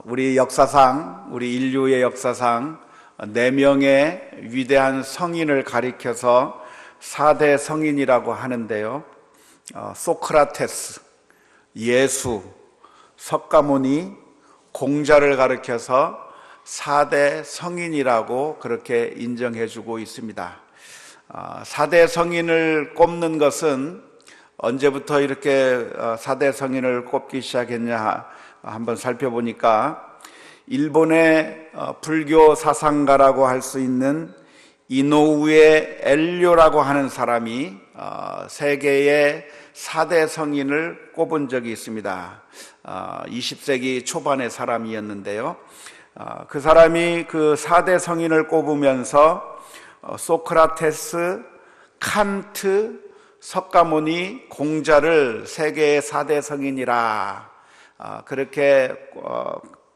우리 역사상, 우리 인류의 역사상 4명의 위대한 성인을 가리켜서 4대 성인이라고 하는데요. 소크라테스, 예수, 석가모니, 공자를 가리켜서 4대 성인이라고 그렇게 인정해주고 있습니다. 4대 성인을 꼽는 것은 언제부터 이렇게 4대 성인을 꼽기 시작했냐 한번 살펴보니까 일본의 불교 사상가라고 할 수 있는 이노우에 엘료라고 하는 사람이 세계의 4대 성인을 꼽은 적이 있습니다. 20세기 초반의 사람이었는데요. 그 사람이 그 4대 성인을 꼽으면서 소크라테스, 칸트, 석가모니, 공자를 세계의 4대 성인이라 그렇게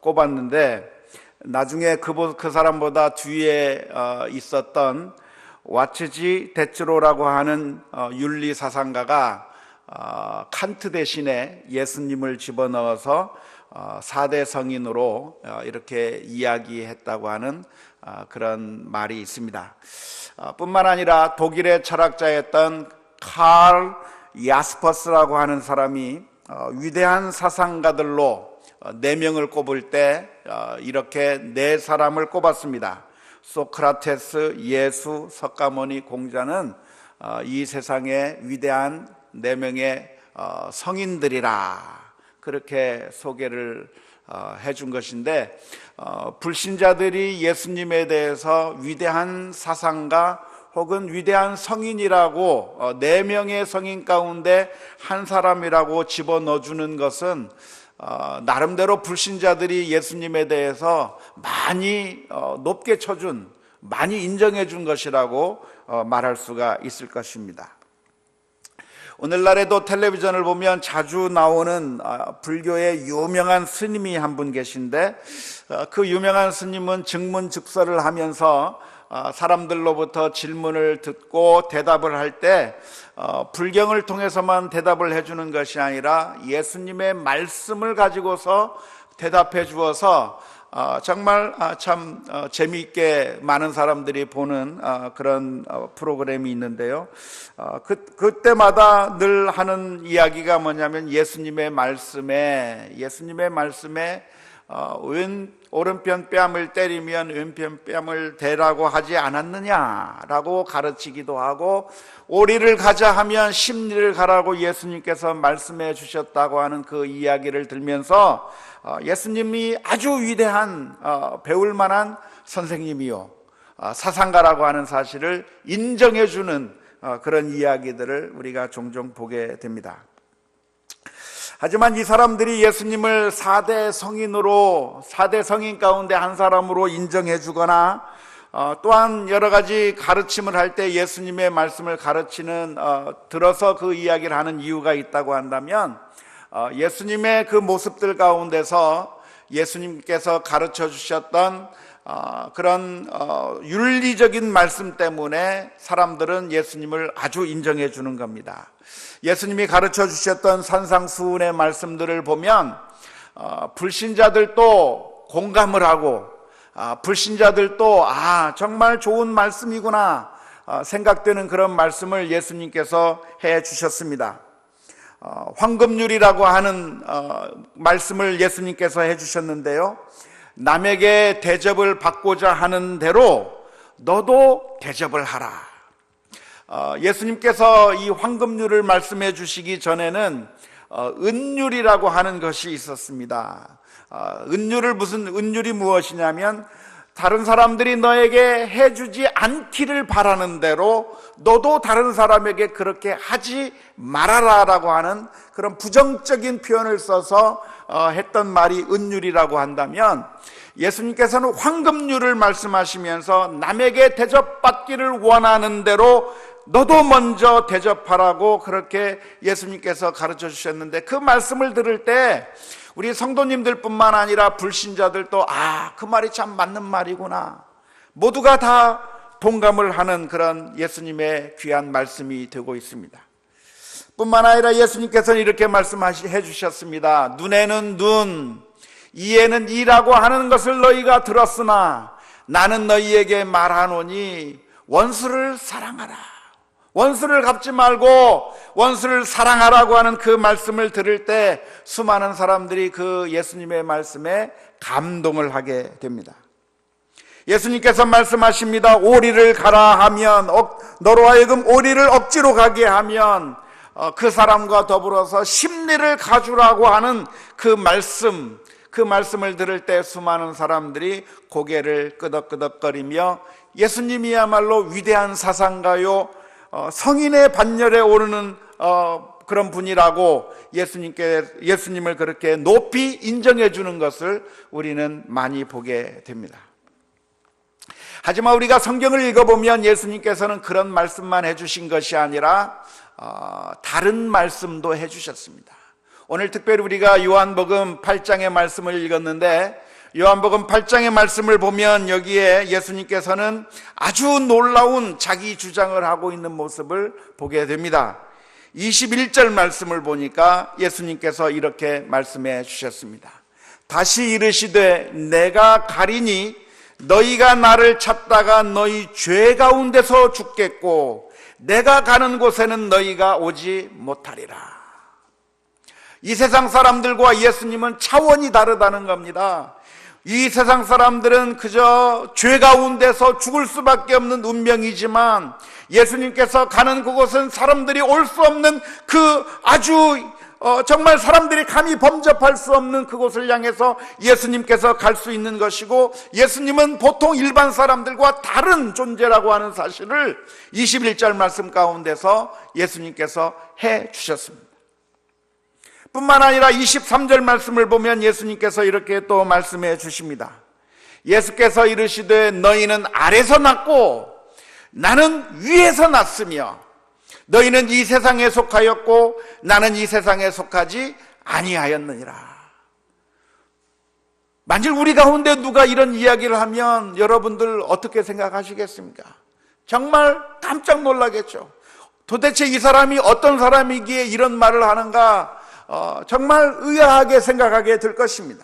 꼽았는데, 나중에 그 사람보다 뒤에 있었던 와츠지 데츠로라고 하는 윤리 사상가가 칸트 대신에 예수님을 집어넣어서 4대 성인으로 이렇게 이야기했다고 하는 그런 말이 있습니다. 뿐만 아니라 독일의 철학자였던 칼 야스퍼스라고 하는 사람이 위대한 사상가들로 4명을 꼽을 때 이렇게 4사람을 꼽았습니다. 소크라테스, 예수, 석가모니, 공자는 이 세상의 위대한 4명의 성인들이라 그렇게 소개를 해준 것인데, 불신자들이 예수님에 대해서 위대한 사상가 혹은 위대한 성인이라고 4명의 성인 가운데 한 사람이라고 집어넣어주는 것은 나름대로 불신자들이 예수님에 대해서 많이 높게 쳐준, 많이 인정해 준 것이라고 말할 수가 있을 것입니다. 오늘날에도 텔레비전을 보면 자주 나오는 불교의 유명한 스님이 한 분 계신데, 그 유명한 스님은 증문즉설을 하면서 사람들로부터 질문을 듣고 대답을 할 때 불경을 통해서만 대답을 해주는 것이 아니라 예수님의 말씀을 가지고서 대답해 주어서 정말 참 재미있게 많은 사람들이 보는 그런 프로그램이 있는데요. 그때마다 늘 하는 이야기가 뭐냐면 예수님의 말씀에 오른편 뺨을 때리면 왼편 뺨을 대라고 하지 않았느냐라고 가르치기도 하고, 오리를 가자 하면 십리를 가라고 예수님께서 말씀해 주셨다고 하는 그 이야기를 들면서 예수님이 아주 위대한 배울 만한 선생님이요 사상가라고 하는 사실을 인정해 주는 그런 이야기들을 우리가 종종 보게 됩니다. 하지만 이 사람들이 예수님을 4대 성인으로, 4대 성인 가운데 한 사람으로 인정해 주거나 또한 여러 가지 가르침을 할 때 예수님의 말씀을 들어서 그 이야기를 하는 이유가 있다고 한다면, 예수님의 그 모습들 가운데서 예수님께서 가르쳐 주셨던 그런 윤리적인 말씀 때문에 사람들은 예수님을 아주 인정해 주는 겁니다. 예수님이 가르쳐 주셨던 산상수훈의 말씀들을 보면 불신자들도 공감을 하고 불신자들도 정말 좋은 말씀이구나 생각되는 그런 말씀을 예수님께서 해 주셨습니다. 황금률이라고 하는 말씀을 예수님께서 해 주셨는데요, 남에게 대접을 받고자 하는 대로 너도 대접을 하라. 예수님께서 이 황금률을 말씀해 주시기 전에는 은율이라고 하는 것이 있었습니다. 은율이 무엇이냐면, 다른 사람들이 너에게 해주지 않기를 바라는 대로 너도 다른 사람에게 그렇게 하지 말아라라고 하는 그런 부정적인 표현을 써서 했던 말이 은율이라고 한다면, 예수님께서는 황금률을 말씀하시면서 남에게 대접받기를 원하는 대로 너도 먼저 대접하라고 그렇게 예수님께서 가르쳐 주셨는데, 그 말씀을 들을 때 우리 성도님들 뿐만 아니라 불신자들도 그 말이 참 맞는 말이구나, 모두가 다 동감을 하는 그런 예수님의 귀한 말씀이 되고 있습니다. 뿐만 아니라 예수님께서는 이렇게 말씀해 주셨습니다. 눈에는 눈, 이에는 이라고 하는 것을 너희가 들었으나 나는 너희에게 말하노니 원수를 사랑하라. 원수를 갚지 말고 원수를 사랑하라고 하는 그 말씀을 들을 때 수많은 사람들이 그 예수님의 말씀에 감동을 하게 됩니다. 예수님께서 말씀하십니다. 오리를 가라 하면, 너로 하여금 오리를 억지로 가게 하면 그 사람과 더불어서 십리를 가주라고 하는 그 말씀을 들을 때 수많은 사람들이 고개를 끄덕끄덕거리며 예수님이야말로 위대한 사상가요, 성인의 반열에 오르는 그런 분이라고 예수님을 그렇게 높이 인정해 주는 것을 우리는 많이 보게 됩니다. 하지만 우리가 성경을 읽어보면 예수님께서는 그런 말씀만 해주신 것이 아니라 다른 말씀도 해주셨습니다. 오늘 특별히 우리가 요한복음 8장의 말씀을 읽었는데, 요한복음 8장의 말씀을 보면 여기에 예수님께서는 아주 놀라운 자기 주장을 하고 있는 모습을 보게 됩니다. 21절 말씀을 보니까 예수님께서 이렇게 말씀해 주셨습니다. 다시 이르시되 내가 가리니 너희가 나를 찾다가 너희 죄 가운데서 죽겠고 내가 가는 곳에는 너희가 오지 못하리라. 이 세상 사람들과 예수님은 차원이 다르다는 겁니다. 이 세상 사람들은 그저 죄 가운데서 죽을 수밖에 없는 운명이지만 예수님께서 가는 그곳은 사람들이 올 수 없는 그 아주 정말 사람들이 감히 범접할 수 없는 그곳을 향해서 예수님께서 갈 수 있는 것이고, 예수님은 보통 일반 사람들과 다른 존재라고 하는 사실을 21절 말씀 가운데서 예수님께서 해 주셨습니다. 뿐만 아니라 23절 말씀을 보면 예수님께서 이렇게 또 말씀해 주십니다. 예수께서 이르시되 너희는 아래서 났고 나는 위에서 났으며 너희는 이 세상에 속하였고 나는 이 세상에 속하지 아니하였느니라. 만일 우리 가운데 누가 이런 이야기를 하면 여러분들 어떻게 생각하시겠습니까? 정말 깜짝 놀라겠죠. 도대체 이 사람이 어떤 사람이기에 이런 말을 하는가, 정말 의아하게 생각하게 될 것입니다.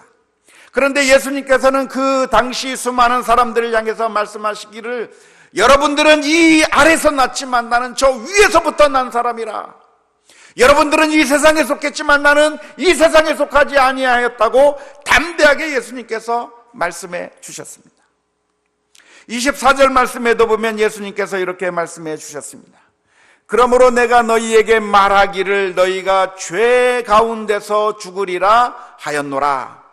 그런데 예수님께서는 그 당시 수많은 사람들을 향해서 말씀하시기를, 여러분들은 이 아래서 났지만 나는 저 위에서부터 난 사람이라. 여러분들은 이 세상에 속했지만 나는 이 세상에 속하지 아니하였다고 담대하게 예수님께서 말씀해 주셨습니다. 24절 말씀에도 보면 예수님께서 이렇게 말씀해 주셨습니다. 그러므로 내가 너희에게 말하기를 너희가 죄 가운데서 죽으리라 하였노라.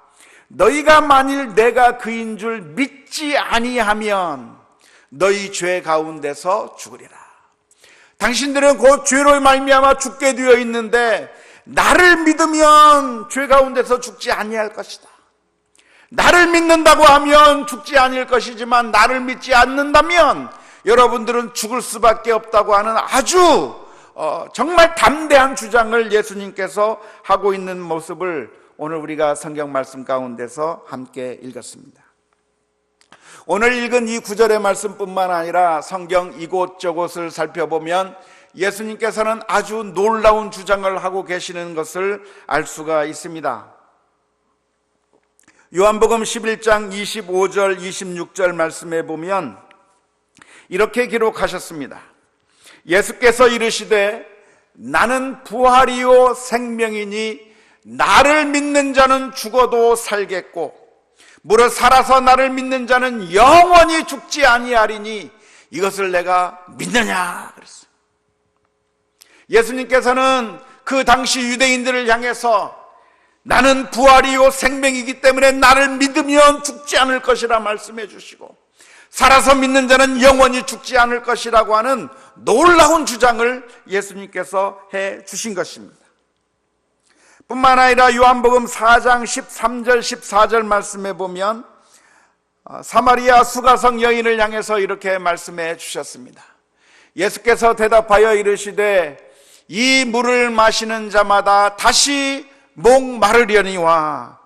너희가 만일 내가 그인 줄 믿지 아니하면 너희 죄 가운데서 죽으리라. 당신들은 곧 죄로 말미암아 죽게 되어 있는데 나를 믿으면 죄 가운데서 죽지 아니할 것이다. 나를 믿는다고 하면 죽지 아니할 것이지만 나를 믿지 않는다면 여러분들은 죽을 수밖에 없다고 하는 아주 정말 담대한 주장을 예수님께서 하고 있는 모습을 오늘 우리가 성경 말씀 가운데서 함께 읽었습니다. 오늘 읽은 이 구절의 말씀뿐만 아니라 성경 이곳저곳을 살펴보면 예수님께서는 아주 놀라운 주장을 하고 계시는 것을 알 수가 있습니다. 요한복음 11장 25절 26절 말씀에 보면 이렇게 기록하셨습니다. 예수께서 이르시되 나는 부활이요 생명이니 나를 믿는 자는 죽어도 살겠고 무릇 살아서 나를 믿는 자는 영원히 죽지 아니하리니 이것을 내가 믿느냐 그랬어요. 예수님께서는 그 당시 유대인들을 향해서 나는 부활이요 생명이기 때문에 나를 믿으면 죽지 않을 것이라 말씀해 주시고 살아서 믿는 자는 영원히 죽지 않을 것이라고 하는 놀라운 주장을 예수님께서 해 주신 것입니다. 뿐만 아니라 요한복음 4장 13절 14절 말씀에 보면 사마리아 수가성 여인을 향해서 이렇게 말씀해 주셨습니다. 예수께서 대답하여 이르시되 이 물을 마시는 자마다 다시 목마르려니와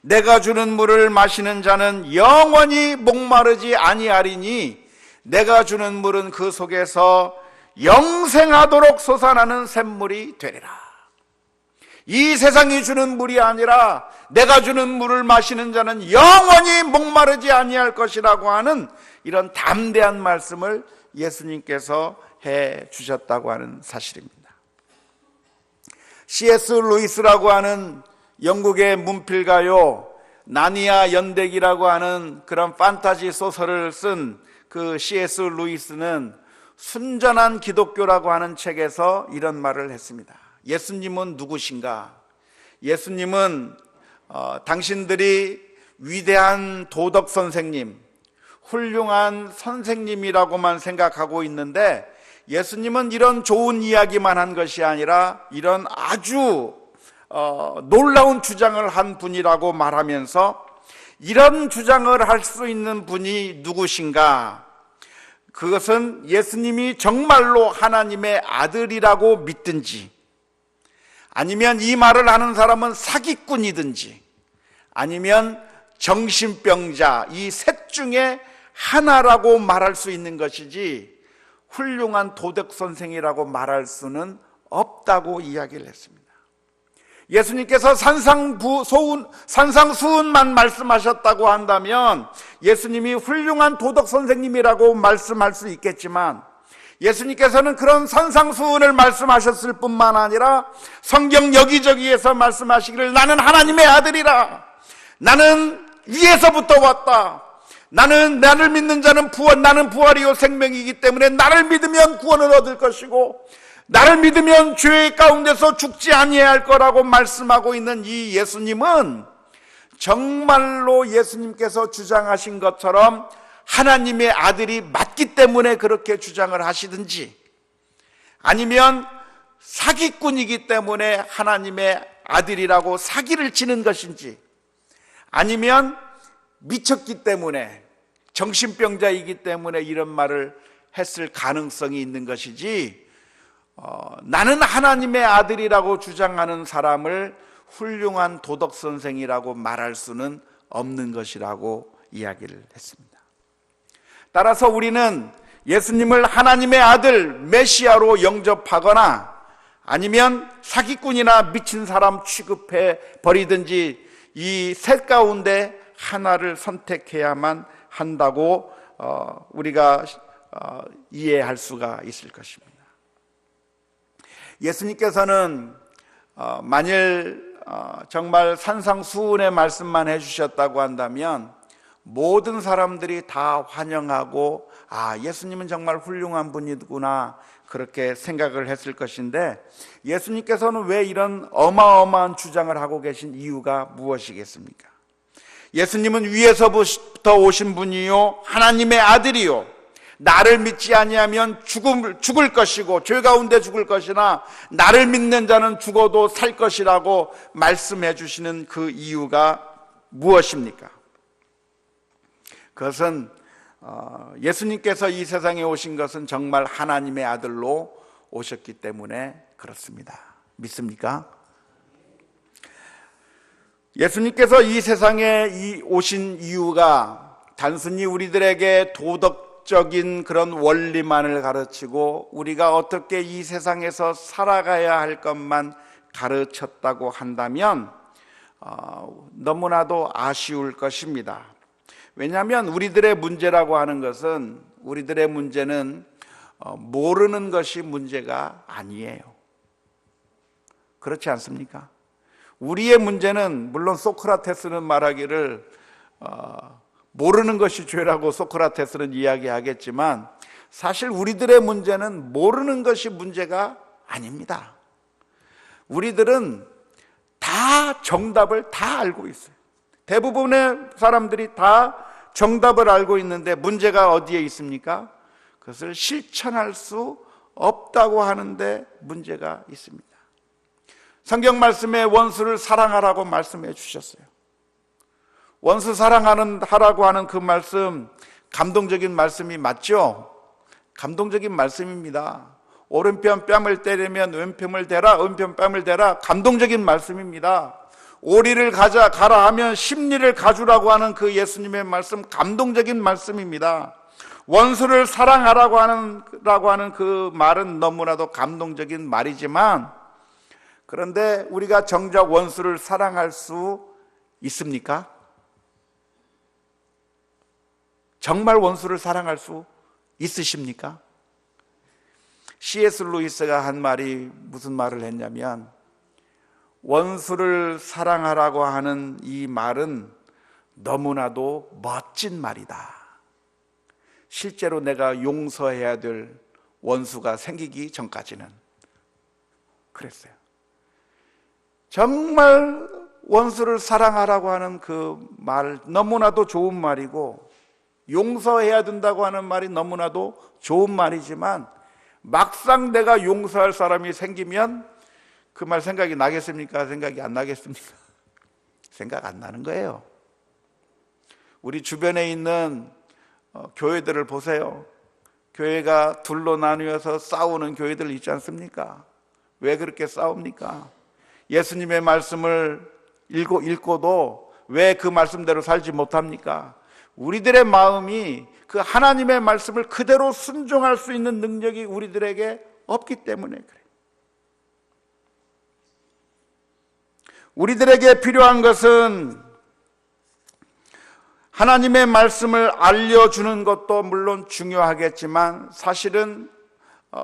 내가 주는 물을 마시는 자는 영원히 목마르지 아니하리니 내가 주는 물은 그 속에서 영생하도록 솟아나는 샘물이 되리라. 이 세상이 주는 물이 아니라 내가 주는 물을 마시는 자는 영원히 목마르지 아니할 것이라고 하는 이런 담대한 말씀을 예수님께서 해 주셨다고 하는 사실입니다. C.S. 루이스라고 하는 영국의 문필가요, 나니아 연대기라고 하는 그런 판타지 소설을 쓴 그 C.S. 루이스는 순전한 기독교라고 하는 책에서 이런 말을 했습니다. 예수님은 누구신가? 예수님은 당신들이 위대한 도덕 선생님, 훌륭한 선생님이라고만 생각하고 있는데 예수님은 이런 좋은 이야기만 한 것이 아니라 이런 아주 놀라운 주장을 한 분이라고 말하면서 이런 주장을 할 수 있는 분이 누구신가? 그것은 예수님이 정말로 하나님의 아들이라고 믿든지, 아니면 이 말을 하는 사람은 사기꾼이든지, 아니면 정신병자, 이 셋 중에 하나라고 말할 수 있는 것이지 훌륭한 도덕 선생이라고 말할 수는 없다고 이야기를 했습니다. 예수님께서 산상수훈만 말씀하셨다고 한다면 예수님이 훌륭한 도덕 선생님이라고 말씀할 수 있겠지만, 예수님께서는 그런 산상수훈을 말씀하셨을 뿐만 아니라 성경 여기저기에서 말씀하시기를 나는 하나님의 아들이라, 나는 위에서부터 왔다, 나를 믿는 자는 나는 부활이요 생명이기 때문에 나를 믿으면 구원을 얻을 것이고 나를 믿으면 죄 가운데서 죽지 아니할 거라고 말씀하고 있는 이 예수님은 정말로 예수님께서 주장하신 것처럼 하나님의 아들이 맞기 때문에 그렇게 주장을 하시든지, 아니면 사기꾼이기 때문에 하나님의 아들이라고 사기를 치는 것인지, 아니면 미쳤기 때문에, 정신병자이기 때문에 이런 말을 했을 가능성이 있는 것이지, 나는 하나님의 아들이라고 주장하는 사람을 훌륭한 도덕 선생이라고 말할 수는 없는 것이라고 이야기를 했습니다. 따라서 우리는 예수님을 하나님의 아들 메시아로 영접하거나 아니면 사기꾼이나 미친 사람 취급해 버리든지 이 셋 가운데 하나를 선택해야만 한다고 우리가 이해할 수가 있을 것입니다. 예수님께서는 만일 정말 산상수훈의 말씀만 해주셨다고 한다면 모든 사람들이 다 환영하고 예수님은 정말 훌륭한 분이구나 그렇게 생각을 했을 것인데, 예수님께서는 왜 이런 어마어마한 주장을 하고 계신 이유가 무엇이겠습니까? 예수님은 위에서부터 오신 분이요 하나님의 아들이요, 나를 믿지 아니하면 죽을 것이고 죄 가운데 죽을 것이나 나를 믿는 자는 죽어도 살 것이라고 말씀해 주시는 그 이유가 무엇입니까? 그것은 예수님께서 이 세상에 오신 것은 정말 하나님의 아들로 오셨기 때문에 그렇습니다. 믿습니까? 예수님께서 이 세상에 오신 이유가 단순히 우리들에게 도덕적인 그런 원리만을 가르치고 우리가 어떻게 이 세상에서 살아가야 할 것만 가르쳤다고 한다면 너무나도 아쉬울 것입니다. 왜냐하면 우리들의 문제라고 하는 것은, 우리들의 문제는 모르는 것이 문제가 아니에요. 그렇지 않습니까? 우리의 문제는, 물론 소크라테스는 말하기를 모르는 것이 죄라고 소크라테스는 이야기하겠지만, 사실 우리들의 문제는 모르는 것이 문제가 아닙니다. 우리들은 다 정답을 다 알고 있어요. 대부분의 사람들이 다 정답을 알고 있는데 문제가 어디에 있습니까? 그것을 실천할 수 없다고 하는데 문제가 있습니다. 성경 말씀에 원수를 사랑하라고 말씀해 주셨어요. 원수 하라고 하는 그 말씀, 감동적인 말씀이 맞죠? 감동적인 말씀입니다. 오른편 뺨을 때리면 왼편을 대라, 왼편 뺨을 대라. 감동적인 말씀입니다. 오리를 가라 하면 십리를 가주라고 하는 그 예수님의 말씀, 감동적인 말씀입니다. 원수를 사랑하라고 하는 그 말은 너무나도 감동적인 말이지만, 그런데 우리가 정작 원수를 사랑할 수 있습니까? 정말 원수를 사랑할 수 있으십니까? C.S. 루이스가 한 말이 무슨 말을 했냐면, 원수를 사랑하라고 하는 이 말은 너무나도 멋진 말이다. 실제로 내가 용서해야 될 원수가 생기기 전까지는 그랬어요. 정말 원수를 사랑하라고 하는 그 말 너무나도 좋은 말이고, 용서해야 된다고 하는 말이 너무나도 좋은 말이지만, 막상 내가 용서할 사람이 생기면 그 말 생각이 나겠습니까? 생각이 안 나겠습니까? 생각 안 나는 거예요. 우리 주변에 있는 교회들을 보세요. 교회가 둘로 나뉘어서 싸우는 교회들 있지 않습니까? 왜 그렇게 싸웁니까? 예수님의 말씀을 읽고도 왜 그 말씀대로 살지 못합니까? 우리들의 마음이 그 하나님의 말씀을 그대로 순종할 수 있는 능력이 우리들에게 없기 때문에 그래요. 우리들에게 필요한 것은 하나님의 말씀을 알려주는 것도 물론 중요하겠지만, 사실은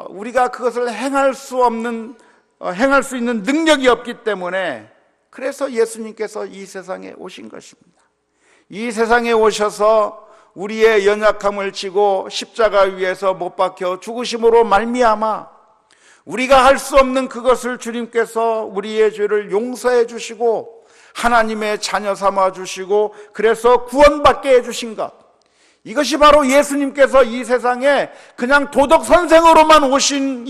우리가 그것을 행할 수 있는 능력이 없기 때문에, 그래서 예수님께서 이 세상에 오신 것입니다. 이 세상에 오셔서 우리의 연약함을 지고 십자가 위에서 못 박혀 죽으심으로 말미암아 우리가 할 수 없는 그것을 주님께서 우리의 죄를 용서해 주시고 하나님의 자녀 삼아 주시고, 그래서 구원받게 해주신 것, 이것이 바로 예수님께서 이 세상에 그냥 도덕 선생으로만 오신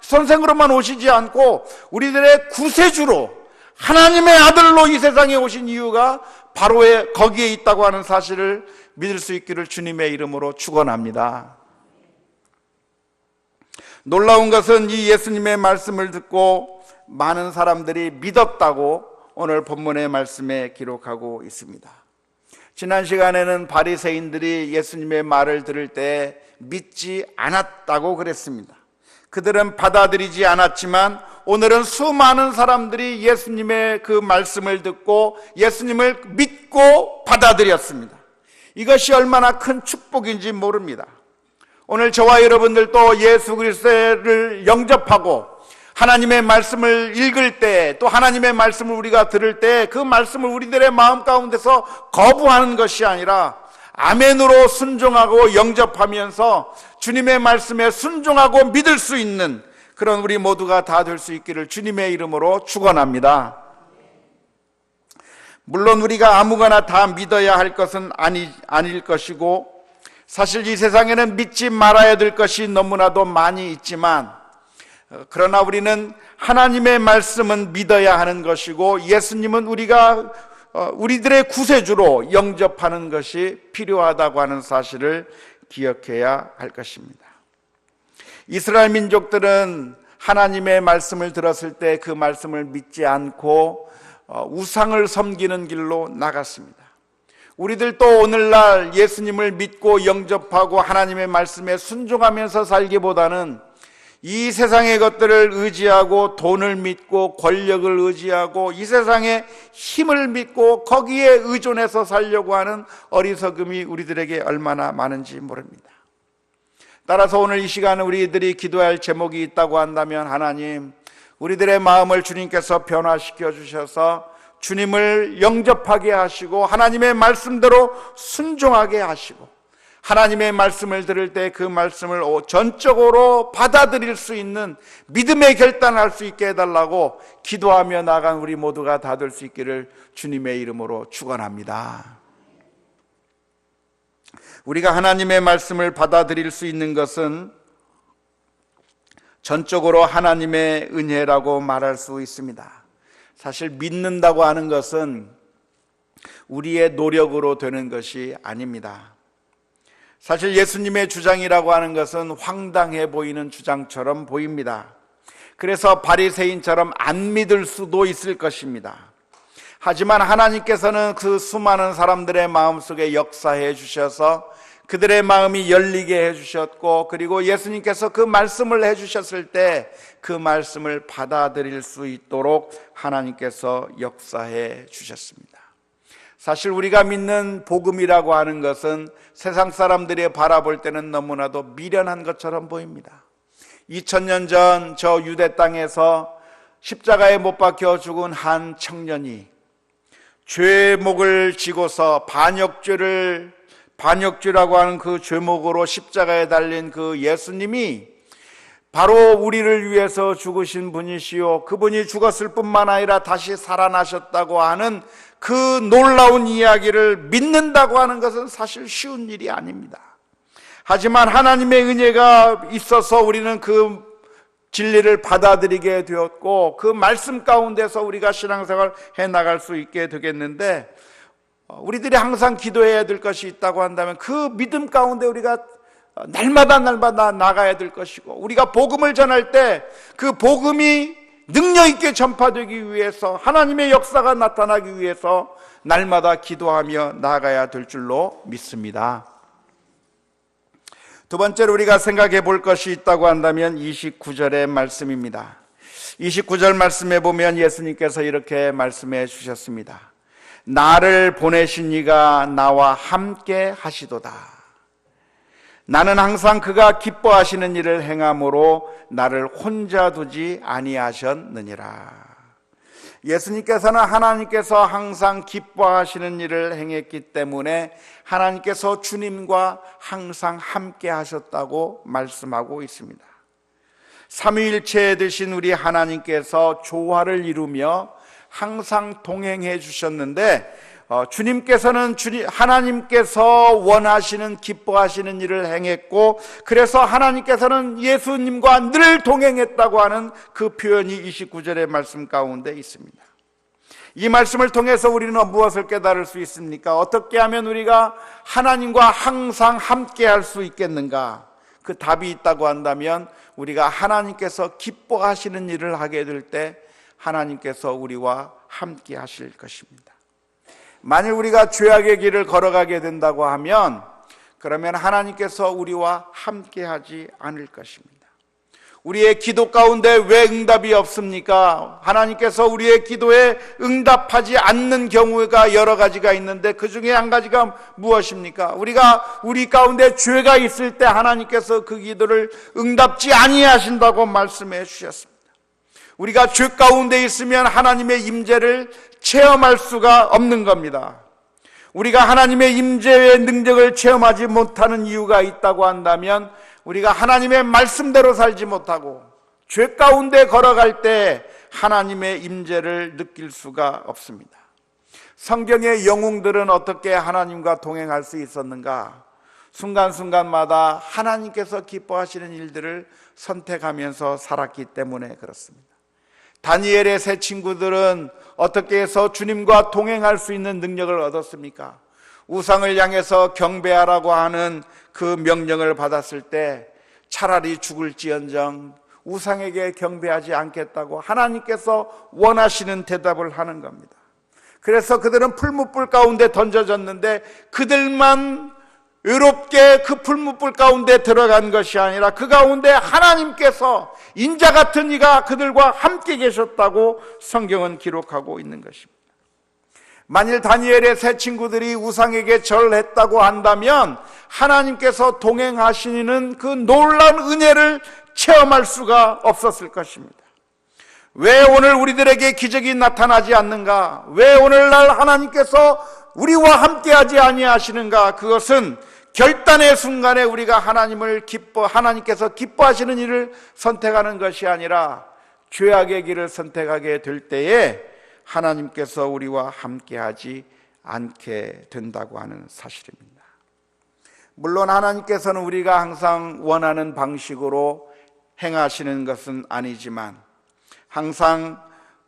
선생으로만 오시지 않고 우리들의 구세주로, 하나님의 아들로 이 세상에 오신 이유가 바로 거기에 있다고 하는 사실을 믿을 수 있기를 주님의 이름으로 축원합니다. 놀라운 것은 이 예수님의 말씀을 듣고 많은 사람들이 믿었다고 오늘 본문의 말씀에 기록하고 있습니다. 지난 시간에는 바리새인들이 예수님의 말을 들을 때 믿지 않았다고 그랬습니다. 그들은 받아들이지 않았지만 오늘은 수많은 사람들이 예수님의 그 말씀을 듣고 예수님을 믿고 받아들였습니다. 이것이 얼마나 큰 축복인지 모릅니다. 오늘 저와 여러분들도 예수 그리스도를 영접하고 하나님의 말씀을 읽을 때, 또 하나님의 말씀을 우리가 들을 때 그 말씀을 우리들의 마음 가운데서 거부하는 것이 아니라 아멘으로 순종하고 영접하면서 주님의 말씀에 순종하고 믿을 수 있는 그런 우리 모두가 다 될 수 있기를 주님의 이름으로 축원합니다. 물론 우리가 아무거나 다 믿어야 할 것은 아닐 것이고, 사실 이 세상에는 믿지 말아야 될 것이 너무나도 많이 있지만, 그러나 우리는 하나님의 말씀은 믿어야 하는 것이고, 예수님은 우리들의 구세주로 영접하는 것이 필요하다고 하는 사실을 기억해야 할 것입니다. 이스라엘 민족들은 하나님의 말씀을 들었을 때 그 말씀을 믿지 않고 우상을 섬기는 길로 나갔습니다. 우리들도 오늘날 예수님을 믿고 영접하고 하나님의 말씀에 순종하면서 살기보다는 이 세상의 것들을 의지하고 돈을 믿고 권력을 의지하고 이 세상의 힘을 믿고 거기에 의존해서 살려고 하는 어리석음이 우리들에게 얼마나 많은지 모릅니다. 따라서 오늘 이 시간에 우리들이 기도할 제목이 있다고 한다면, 하나님, 우리들의 마음을 주님께서 변화시켜 주셔서 주님을 영접하게 하시고 하나님의 말씀대로 순종하게 하시고, 하나님의 말씀을 들을 때 그 말씀을 전적으로 받아들일 수 있는 믿음의 결단을 할 수 있게 해달라고 기도하며 나간 우리 모두가 다 될 수 있기를 주님의 이름으로 축원합니다. 우리가 하나님의 말씀을 받아들일 수 있는 것은 전적으로 하나님의 은혜라고 말할 수 있습니다. 사실 믿는다고 하는 것은 우리의 노력으로 되는 것이 아닙니다. 사실 예수님의 주장이라고 하는 것은 황당해 보이는 주장처럼 보입니다. 그래서 바리새인처럼 안 믿을 수도 있을 것입니다. 하지만 하나님께서는 그 수많은 사람들의 마음속에 역사해 주셔서 그들의 마음이 열리게 해주셨고, 그리고 예수님께서 그 말씀을 해주셨을 때 그 말씀을 받아들일 수 있도록 하나님께서 역사해 주셨습니다. 사실 우리가 믿는 복음이라고 하는 것은 세상 사람들이 바라볼 때는 너무나도 미련한 것처럼 보입니다. 2000년 전 저 유대 땅에서 십자가에 못 박혀 죽은 한 청년이 죄의 목을 지고서 반역죄라고 하는 그 죄목으로 십자가에 달린 그 예수님이 바로 우리를 위해서 죽으신 분이시요, 그분이 죽었을 뿐만 아니라 다시 살아나셨다고 하는 그 놀라운 이야기를 믿는다고 하는 것은 사실 쉬운 일이 아닙니다. 하지만 하나님의 은혜가 있어서 우리는 그 진리를 받아들이게 되었고, 그 말씀 가운데서 우리가 신앙생활 해나갈 수 있게 되겠는데, 우리들이 항상 기도해야 될 것이 있다고 한다면 그 믿음 가운데 우리가 날마다 나가야 될 것이고, 우리가 복음을 전할 때 그 복음이 능력 있게 전파되기 위해서, 하나님의 역사가 나타나기 위해서 날마다 기도하며 나아가야 될 줄로 믿습니다. 두 번째로 우리가 생각해 볼 것이 있다고 한다면 29절의 말씀입니다. 29절 말씀에 보면 예수님께서 이렇게 말씀해 주셨습니다. 나를 보내신 이가 나와 함께 하시도다. 나는 항상 그가 기뻐하시는 일을 행함으로 나를 혼자 두지 아니하셨느니라. 예수님께서는 하나님께서 항상 기뻐하시는 일을 행했기 때문에 하나님께서 주님과 항상 함께 하셨다고 말씀하고 있습니다. 삼위일체 되신 우리 하나님께서 조화를 이루며 항상 동행해 주셨는데, 하나님께서 원하시는, 기뻐하시는 일을 행했고, 그래서 하나님께서는 예수님과 늘 동행했다고 하는 그 표현이 29절의 말씀 가운데 있습니다. 이 말씀을 통해서 우리는 무엇을 깨달을 수 있습니까? 어떻게 하면 우리가 하나님과 항상 함께 할 수 있겠는가? 그 답이 있다고 한다면 우리가 하나님께서 기뻐하시는 일을 하게 될 때 하나님께서 우리와 함께 하실 것입니다. 만일 우리가 죄악의 길을 걸어가게 된다고 하면 그러면 하나님께서 우리와 함께 하지 않을 것입니다. 우리의 기도 가운데 왜 응답이 없습니까? 하나님께서 우리의 기도에 응답하지 않는 경우가 여러 가지가 있는데 그 중에 한 가지가 무엇입니까? 우리 가운데 죄가 있을 때 하나님께서 그 기도를 응답지 아니하신다고 말씀해 주셨습니다. 우리가 죄 가운데 있으면 하나님의 임재를 체험할 수가 없는 겁니다. 우리가 하나님의 임재의 능력을 체험하지 못하는 이유가 있다고 한다면 우리가 하나님의 말씀대로 살지 못하고 죄 가운데 걸어갈 때 하나님의 임재를 느낄 수가 없습니다. 성경의 영웅들은 어떻게 하나님과 동행할 수 있었는가? 순간순간마다 하나님께서 기뻐하시는 일들을 선택하면서 살았기 때문에 그렇습니다. 다니엘의 세 친구들은 어떻게 해서 주님과 동행할 수 있는 능력을 얻었습니까? 우상을 향해서 경배하라고 하는 그 명령을 받았을 때 차라리 죽을지언정 우상에게 경배하지 않겠다고 하나님께서 원하시는 대답을 하는 겁니다. 그래서 그들은 풀무불 가운데 던져졌는데 그들만 외롭게 그 풀무불 가운데 들어간 것이 아니라 그 가운데 하나님께서 인자 같은 이가 그들과 함께 계셨다고 성경은 기록하고 있는 것입니다. 만일 다니엘의 세 친구들이 우상에게 절했다고 한다면 하나님께서 동행하시는 그 놀라운 은혜를 체험할 수가 없었을 것입니다. 왜 오늘 우리들에게 기적이 나타나지 않는가? 왜 오늘날 하나님께서 우리와 함께하지 아니하시는가? 그것은 결단의 순간에 우리가 하나님께서 기뻐하시는 일을 선택하는 것이 아니라 죄악의 길을 선택하게 될 때에 하나님께서 우리와 함께하지 않게 된다고 하는 사실입니다. 물론 하나님께서는 우리가 항상 원하는 방식으로 행하시는 것은 아니지만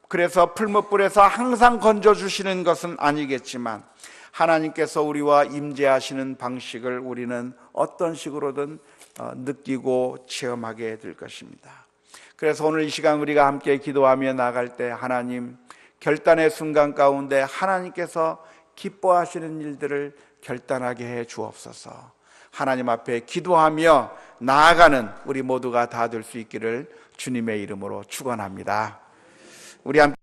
그래서 풀무불에서 항상 건져주시는 것은 아니겠지만 하나님께서 우리와 임재하시는 방식을 우리는 어떤 식으로든 느끼고 체험하게 될 것입니다. 그래서 오늘 이 시간 우리가 함께 기도하며 나갈 때 하나님, 결단의 순간 가운데 하나님께서 기뻐하시는 일들을 결단하게 해 주옵소서. 하나님 앞에 기도하며 나아가는 우리 모두가 다 될 수 있기를 주님의 이름으로 축원합니다. 우리 함께